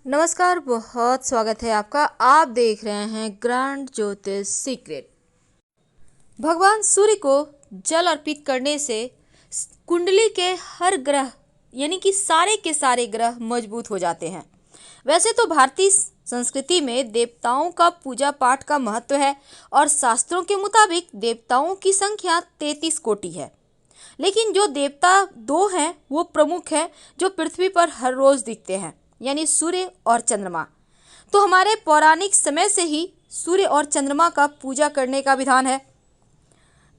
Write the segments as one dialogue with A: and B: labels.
A: नमस्कार, बहुत स्वागत है आपका। आप देख रहे हैं ग्रैंड ज्योतिष सीक्रेट। भगवान सूर्य को जल अर्पित करने से कुंडली के हर ग्रह यानी कि सारे के सारे ग्रह मजबूत हो जाते हैं। वैसे तो भारतीय संस्कृति में देवताओं का पूजा पाठ का महत्व है और शास्त्रों के मुताबिक देवताओं की संख्या 33 कोटि है। लेकिन जो देवता दो हैं वो प्रमुख हैं जो पृथ्वी पर हर रोज दिखते हैं, यानी सूर्य और चंद्रमा। तो हमारे पौराणिक समय से ही सूर्य और चंद्रमा का पूजा करने का विधान है।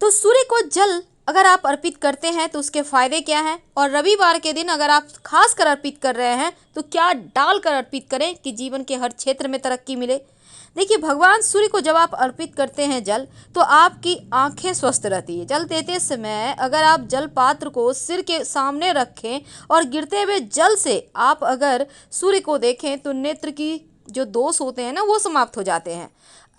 A: तो सूर्य को जल अगर आप अर्पित करते हैं तो उसके फायदे क्या हैं, और रविवार के दिन अगर आप खास कर अर्पित कर रहे हैं तो क्या डालकर अर्पित करें कि जीवन के हर क्षेत्र में तरक्की मिले। देखिए, भगवान सूर्य को जब आप अर्पित करते हैं जल, तो आपकी आंखें स्वस्थ रहती है। जल देते समय अगर आप जल पात्र को सिर के सामने रखें और गिरते हुए जल से आप अगर सूर्य को देखें तो नेत्र की जो दोष होते हैं ना वो समाप्त हो जाते हैं।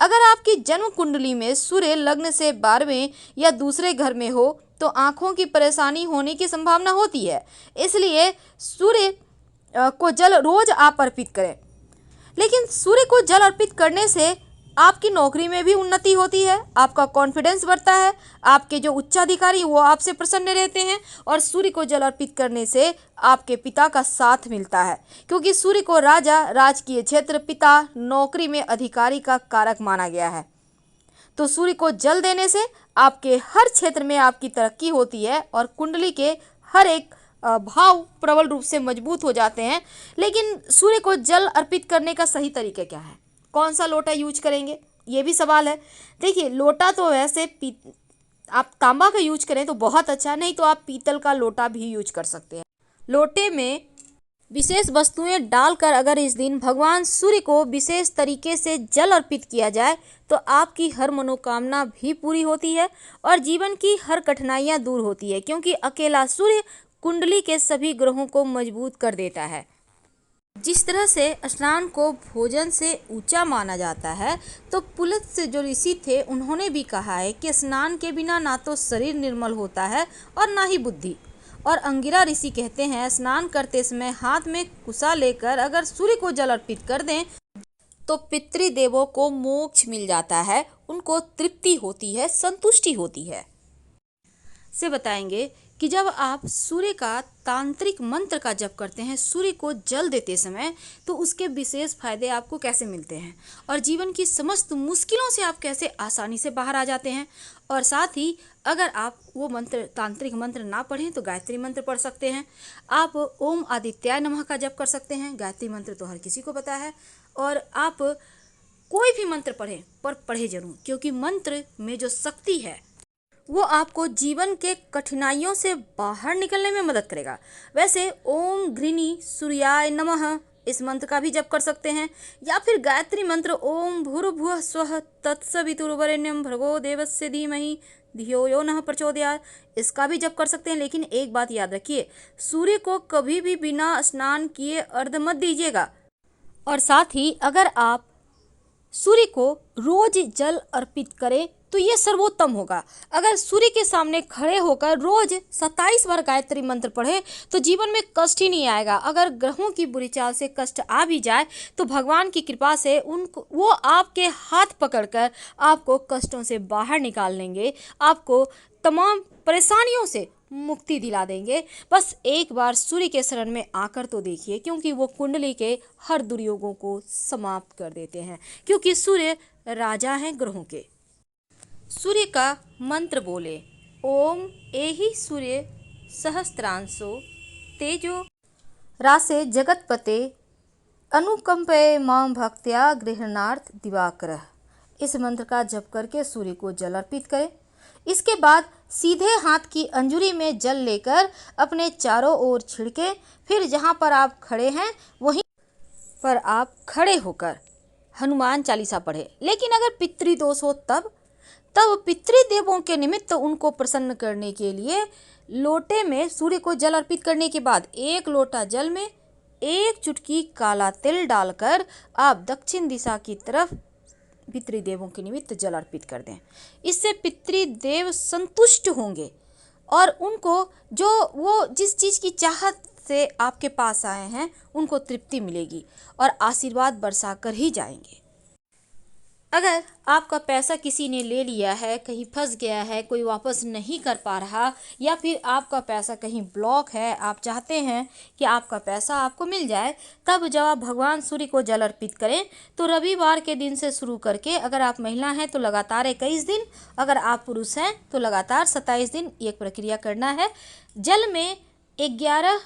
A: अगर आपकी जन्म कुंडली में सूर्य लग्न से 12वें या दूसरे घर में हो तो आंखों की परेशानी होने की संभावना होती है। इसलिए सूर्य को जल रोज आप अर्पित करें। लेकिन सूर्य को जल अर्पित करने से आपकी नौकरी में भी उन्नति होती है, आपका कॉन्फिडेंस बढ़ता है, आपके जो उच्चाधिकारी वो आपसे प्रसन्न रहते हैं। और सूर्य को जल अर्पित करने से आपके पिता का साथ मिलता है, क्योंकि सूर्य को राजा, राजकीय क्षेत्र, पिता, नौकरी में अधिकारी का कारक माना गया है। तो सूर्य को जल देने से आपके हर क्षेत्र में आपकी तरक्की होती है और कुंडली के हर एक भाव प्रबल रूप से मजबूत हो जाते हैं। लेकिन सूर्य को जल अर्पित करने का सही तरीका क्या है, कौन सा लोटा यूज करेंगे, ये भी सवाल है। देखिए, लोटा तो वैसे आप तांबा का यूज करें तो बहुत अच्छा, नहीं तो आप पीतल का लोटा भी यूज कर सकते हैं। लोटे में विशेष वस्तुएं डालकर अगर इस दिन भगवान सूर्य को विशेष तरीके से जल अर्पित किया जाए तो आपकी हर मनोकामना भी पूरी होती है और जीवन की हर कठिनाइयां दूर होती है, क्योंकि अकेला सूर्य कुंडली के सभी ग्रहों को मजबूत कर देता है। जिस तरह से स्नान को भोजन से ऊंचा माना जाता है, तो पुलत्स्य जो ऋषि थे उन्होंने भी कहा है कि स्नान के बिना ना तो शरीर निर्मल होता है और ना ही बुद्धि। और अंगिरा ऋषि कहते हैं, स्नान करते समय हाथ में कुसा लेकर अगर सूर्य को जल अर्पित कर दें तो पितृदेवों को मोक्ष मिल जाता है, उनको तृप्ति होती है, संतुष्टि होती है। से बताएंगे कि जब आप सूर्य का तांत्रिक मंत्र का जप करते हैं सूर्य को जल देते समय, तो उसके विशेष फायदे आपको कैसे मिलते हैं और जीवन की समस्त मुश्किलों से आप कैसे आसानी से बाहर आ जाते हैं। और साथ ही अगर आप वो मंत्र, तांत्रिक मंत्र ना पढ़ें तो गायत्री मंत्र पढ़ सकते हैं। आप ओम आदित्याय नमः का जप कर सकते हैं, गायत्री मंत्र तो हर किसी को पता है। और आप कोई भी मंत्र पढ़ें, पर पढ़े जरूर, क्योंकि मंत्र में जो शक्ति है वो आपको जीवन के कठिनाइयों से बाहर निकलने में मदद करेगा। वैसे ओम घृणी सूर्याय नमः इस मंत्र का भी जप कर सकते हैं, या फिर गायत्री मंत्र ओम भूर्भुवः स्वः तत्सवितुर्वरेण्यं भर्गो देवस्य धीमहि धियो यो नः प्रचोदयात् इसका भी जप कर सकते हैं। लेकिन एक बात याद रखिए, सूर्य को कभी भी बिना स्नान किए अर्घ्य मत दीजिएगा। और साथ ही अगर आप सूर्य को रोज जल अर्पित करें तो ये सर्वोत्तम होगा। अगर सूर्य के सामने खड़े होकर रोज 27 बार गायत्री मंत्र पढ़े तो जीवन में कष्ट ही नहीं आएगा। अगर ग्रहों की बुरी चाल से कष्ट आ भी जाए तो भगवान की कृपा से वो आपके हाथ पकड़कर आपको कष्टों से बाहर निकाल लेंगे, आपको तमाम परेशानियों से मुक्ति दिला देंगे। बस एक बार सूर्य के शरण में आकर तो देखिए, क्योंकि वो कुंडली के हर दुर्योगों को समाप्त कर देते हैं, क्योंकि सूर्य राजा हैं ग्रहों के। सूर्य का मंत्र बोले, ओम एहि सूर्य सहस्त्रांशो तेजो रासे जगतपते अनुकंपे मां भक्त्या गृहणार्थ दिवाकरः। इस मंत्र का जप करके सूर्य को जल अर्पित करें। इसके बाद सीधे हाथ की अंजुरी में जल लेकर अपने चारों ओर छिड़के, फिर जहां पर आप खड़े हैं वहीं पर आप खड़े होकर हनुमान चालीसा पढ़े। लेकिन अगर पितृदोष हो तब पितृदेवों के निमित्त उनको प्रसन्न करने के लिए लोटे में सूर्य को जल अर्पित करने के बाद 1 लोटा जल में 1 चुटकी काला तिल डालकर आप दक्षिण दिशा की तरफ पितृदेवों के निमित्त जल अर्पित कर दें। इससे पितृदेव संतुष्ट होंगे और उनको जो वो जिस चीज़ की चाहत से आपके पास आए हैं उनको तृप्ति मिलेगी और आशीर्वाद बरसा कर ही जाएंगे। अगर आपका पैसा किसी ने ले लिया है, कहीं फंस गया है, कोई वापस नहीं कर पा रहा, या फिर आपका पैसा कहीं ब्लॉक है, आप चाहते हैं कि आपका पैसा आपको मिल जाए, तब जब आप भगवान सूर्य को जल अर्पित करें तो रविवार के दिन से शुरू करके, अगर आप महिला हैं तो लगातार 21 दिन, अगर आप पुरुष हैं तो लगातार 27 दिन ये प्रक्रिया करना है। जल में 11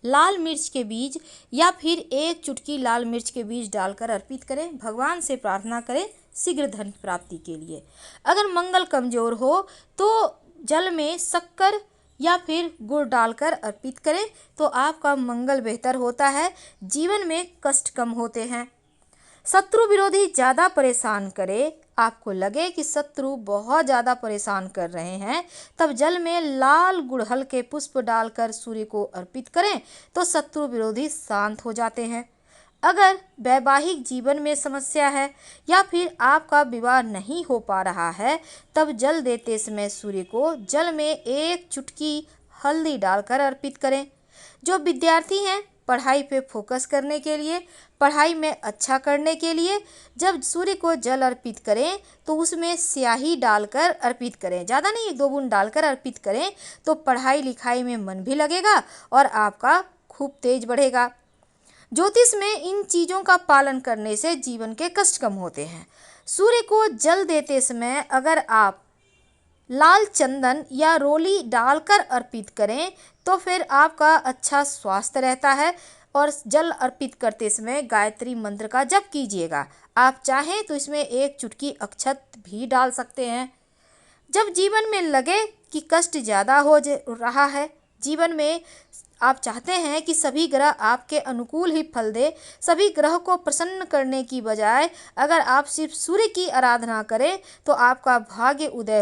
A: लाल मिर्च के बीज या फिर 1 चुटकी लाल मिर्च के बीज डालकर अर्पित करें। भगवान से प्रार्थना करें शीघ्र धन प्राप्ति के लिए। अगर मंगल कमजोर हो तो जल में शक्कर या फिर गुड़ डालकर अर्पित करें तो आपका मंगल बेहतर होता है, जीवन में कष्ट कम होते हैं। शत्रु विरोधी ज़्यादा परेशान करे, आपको लगे कि शत्रु बहुत ज़्यादा परेशान कर रहे हैं, तब जल में लाल गुड़हल के पुष्प डालकर सूर्य को अर्पित करें तो शत्रु विरोधी शांत हो जाते हैं। अगर वैवाहिक जीवन में समस्या है या फिर आपका विवाह नहीं हो पा रहा है, तब जल देते समय सूर्य को जल में 1 चुटकी हल्दी डालकर अर्पित करें। जो विद्यार्थी हैं, पढ़ाई पे फोकस करने के लिए, पढ़ाई में अच्छा करने के लिए जब सूर्य को जल अर्पित करें तो उसमें स्याही डालकर अर्पित करें, ज़्यादा नहीं 1-2 बूंद डालकर अर्पित करें तो पढ़ाई लिखाई में मन भी लगेगा और आपका खूब तेज बढ़ेगा। ज्योतिष में इन चीज़ों का पालन करने से जीवन के कष्ट कम होते हैं। सूर्य को जल देते समय अगर आप लाल चंदन या रोली डालकर अर्पित करें तो फिर आपका अच्छा स्वास्थ्य रहता है। और जल अर्पित करते समय गायत्री मंत्र का जप कीजिएगा। आप चाहें तो इसमें 1 चुटकी अक्षत भी डाल सकते हैं। जब जीवन में लगे कि कष्ट ज़्यादा हो रहा है, जीवन में आप चाहते हैं कि सभी ग्रह आपके अनुकूल ही फल दे, सभी ग्रह को प्रसन्न करने की बजाय अगर आप सिर्फ सूर्य की आराधना करें तो आपका भाग्य उदय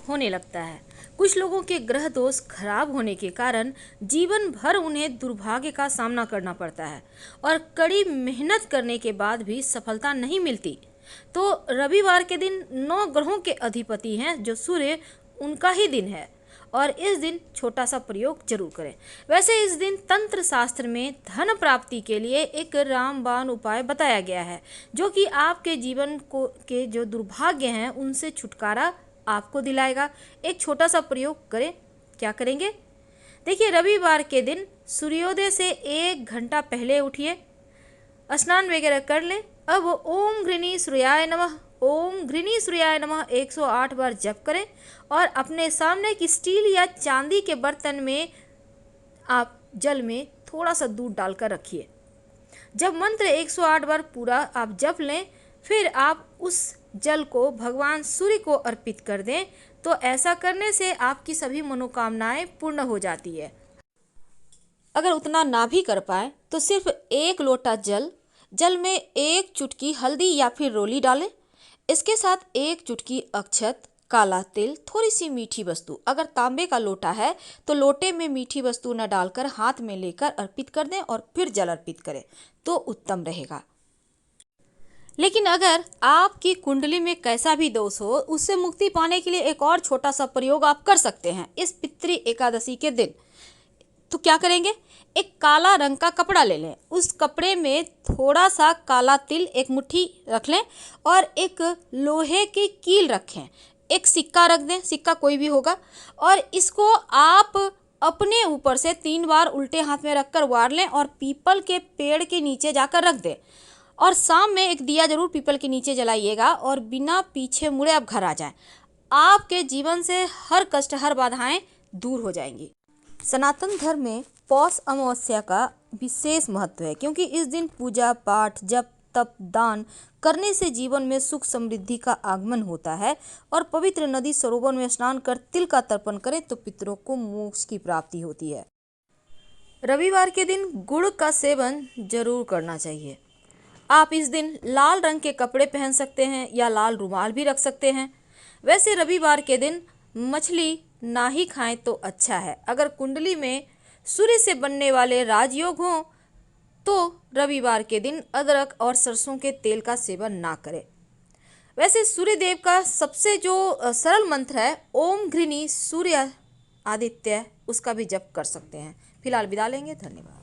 A: होने लगता है। कुछ लोगों के ग्रह दोष खराब होने के कारण जीवन भर उन्हें दुर्भाग्य का सामना करना पड़ता है और कड़ी मेहनत करने के बाद भी सफलता नहीं मिलती। तो रविवार के दिन 9 ग्रहों के अधिपति हैं जो सूर्य, उनका ही दिन है और इस दिन छोटा सा प्रयोग जरूर करें। वैसे इस दिन तंत्र शास्त्र में धन प्राप्ति के लिए एक रामबाण उपाय बताया गया है जो कि आपके जीवन के जो दुर्भाग्य हैं उनसे छुटकारा आपको दिलाएगा। एक छोटा सा प्रयोग करें। क्या करेंगे? देखिए, रविवार के दिन सूर्योदय से 1 घंटा पहले उठिए, स्नान वगैरह कर लें। अब ओम घृणी सूर्याय नमः, ओम घृणी सूर्याय नमः 108 बार जप करें और अपने सामने की स्टील या चांदी के बर्तन में आप जल में थोड़ा सा दूध डालकर रखिए। जब मंत्र 108 बार पूरा आप जप लें, फिर आप उस जल को भगवान सूर्य को अर्पित कर दें। तो ऐसा करने से आपकी सभी मनोकामनाएं पूर्ण हो जाती है। अगर उतना ना भी कर पाए तो सिर्फ 1 लोटा जल में 1 चुटकी हल्दी या फिर रोली डालें। इसके साथ 1 चुटकी अक्षत, काला तिल, थोड़ी सी मीठी वस्तु। अगर तांबे का लोटा है तो लोटे में मीठी वस्तु न डालकर हाथ में लेकर अर्पित कर दें और फिर जल अर्पित करें तो उत्तम रहेगा। लेकिन अगर आपकी कुंडली में कैसा भी दोष हो, उससे मुक्ति पाने के लिए एक और छोटा सा प्रयोग आप कर सकते हैं इस पितृ एकादशी के दिन। तो क्या करेंगे? एक काला रंग का कपड़ा ले लें, उस कपड़े में थोड़ा सा काला तिल 1 मुट्ठी रख लें और एक लोहे की कील रखें, एक सिक्का रख दें, सिक्का कोई भी होगा, और इसको आप अपने ऊपर से 3 बार उल्टे हाथ में रखकर वार लें और पीपल के पेड़ के नीचे जाकर रख दें। और शाम में एक दिया जरूर पीपल के नीचे जलाइएगा और बिना पीछे मुड़े आप घर आ जाएं। आपके जीवन से हर कष्ट, हर बाधाएं दूर हो जाएंगी। सनातन धर्म में पौष अमावस्या का विशेष महत्व है क्योंकि इस दिन पूजा पाठ, जप, तप, दान करने से जीवन में सुख समृद्धि का आगमन होता है। और पवित्र नदी सरोवर में स्नान कर तिल का तर्पण करें तो पितरों को मोक्ष की प्राप्ति होती है। रविवार के दिन गुड़ का सेवन जरूर करना चाहिए। आप इस दिन लाल रंग के कपड़े पहन सकते हैं या लाल रुमाल भी रख सकते हैं। वैसे रविवार के दिन मछली ना ही खाएं तो अच्छा है। अगर कुंडली में सूर्य से बनने वाले राजयोग हों तो रविवार के दिन अदरक और सरसों के तेल का सेवन ना करें। वैसे सूर्य देव का सबसे जो सरल मंत्र है ओम घृणी सूर्य आदित्य, उसका भी जप कर सकते हैं। फिर फिलहाल विदा लेंगे, धन्यवाद।